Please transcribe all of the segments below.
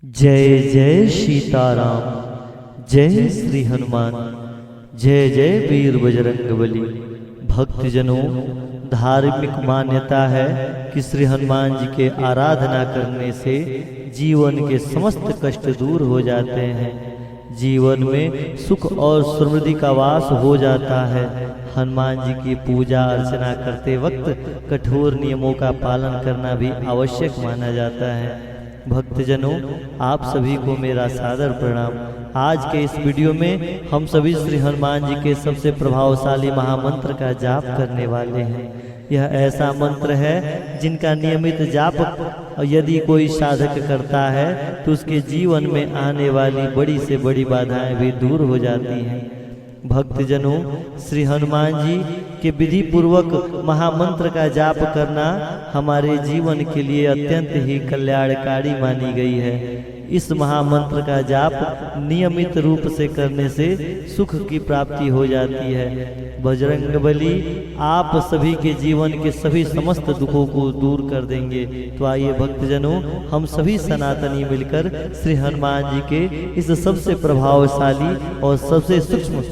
जय जय सीताराम, जय श्री हनुमान, जय जय वीर बजरंगबली। भक्तजनों, धार्मिक मान्यता है कि श्री हनुमान जी के आराधना करने से जीवन के समस्त कष्ट दूर हो जाते हैं, जीवन में सुख और समृद्धि का वास हो जाता है। हनुमान जी की पूजा अर्चना करते वक्त कठोर नियमों का पालन करना भी आवश्यक माना जाता है। भक्तजनों, आप सभी को मेरा सादर प्रणाम। आज के इस वीडियो में हम सभी श्री हनुमान जी के सबसे प्रभावशाली महामंत्र का जाप करने वाले हैं। यह ऐसा मंत्र है जिनका नियमित जाप यदि कोई साधक करता है तो उसके जीवन में आने वाली बड़ी से बड़ी बाधाएं भी दूर हो जाती हैं। भक्तजनों, श्री हनुमान जी के विधि पूर्वक महामंत्र का जाप करना हमारे जीवन के लिए अत्यंत ही कल्याणकारी मानी गई है। इस महामंत्र का जाप नियमित रूप से करने से सुख की प्राप्ति हो जाती है। बजरंगबली आप सभी के जीवन के सभी समस्त दुखों को दूर कर देंगे। तो आइए भक्तजनों, हम सभी सनातनी मिलकर श्री हनुमान जी के इस सबसे प्रभावशाली और सबसे सूक्ष्म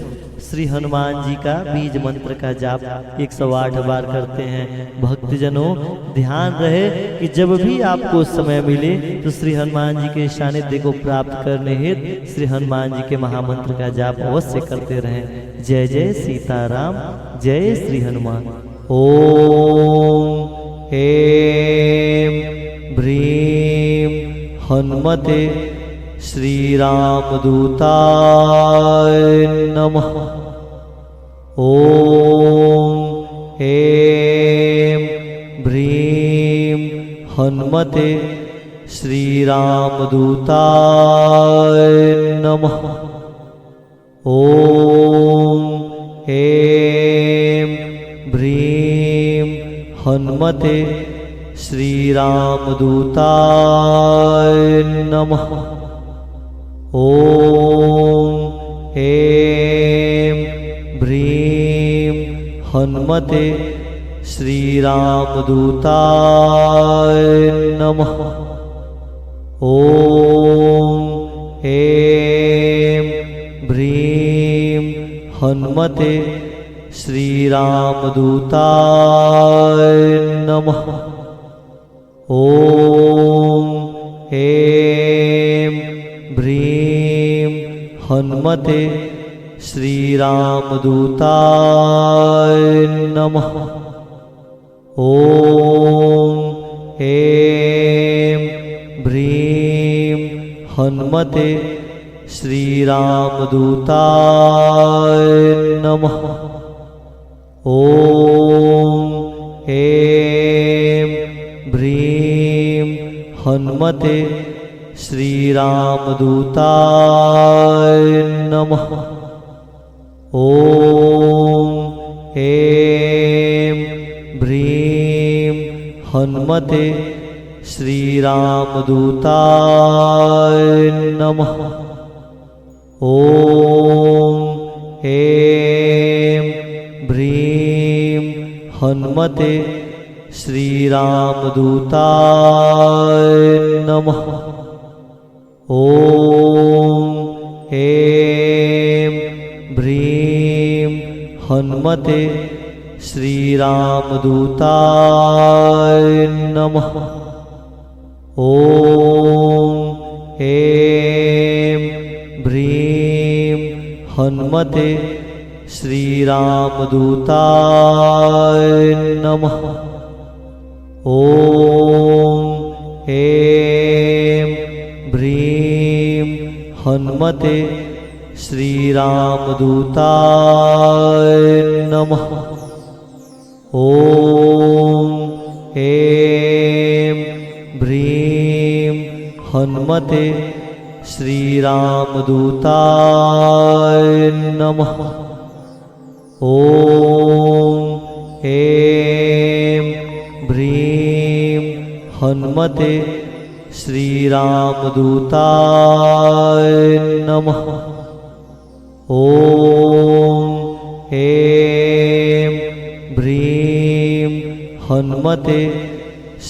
श्री हनुमान जी का बीज मंत्र का जाप 108 बार करते हैं। भक्तजनों, ध्यान रहे कि जब भी आपको समय मिले तो श्री हनुमान जी के सानिध्य को प्राप्त करने हेतु श्री हनुमान जी के महामंत्र का जाप अवश्य करते रहें। जय जय सीताराम, जय श्री हनुमान। ओम ऐं भ्रीं हनुमते श्री रामदूताय नमः। ओम ऐं भ्रीं हनुमते श्री रामदूताय नमः। ओम ऐं भ्रीं हनुमते श्री रामदूताय नमः। ओम ऐं भ्रीं हनुमते श्री रामदूताय नमः। ओम ऐं भ्रीं हनुमते श्री रामदूताय नमः। ओम ऐं भ्रीं हनुमते श्री रामदूताय नमः। ओम ऐं भ्रीं हनुमते श्री रामदूताय नमः। ओम ऐं भ्रीं हनुमते श्री रामदूताय नमः। ओम ऐं भ्रीं हनुमते श्री रामदूताय नमः। ओम ऐं भ्रीं हनुमते श्री रामदूताय नमः। ओम ऐं भ्रीं हनुमते श्री रामदूताय नमः। ओम ऐं भ्रीं हनुमते श्री रामदूताय नमः। ओम ऐं भ्रीं हनुमते श्री रामदूताय नमः। ओम ऐं भ्रीं हनुमते श्री रामदूताय नमः। ओम ऐं भ्रीं हनुमते श्री रामदूताय नमः। ओम ऐं भ्रीं हनुमते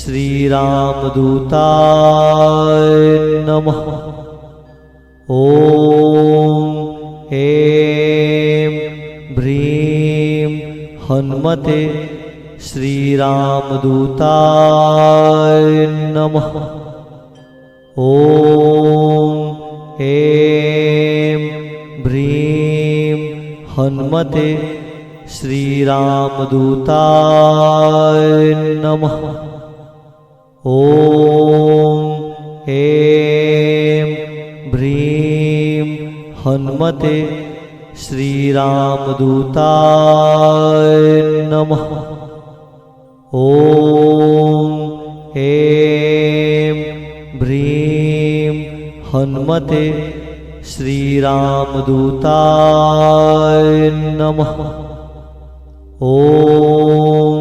श्रीरामदूताय नमः। ॐ ऐं ह्रीं हनुमते श्रीरामदूताय नमः। ॐ ऐं ह्रीं हनुमते श्रीरामदूताय नमः। ॐ ऐं ह्रीं हनुमते श्रीरामदूताय नमः। ॐ ऐं ह्रीं हनुमते श्रीरामदूताय नमः। ॐ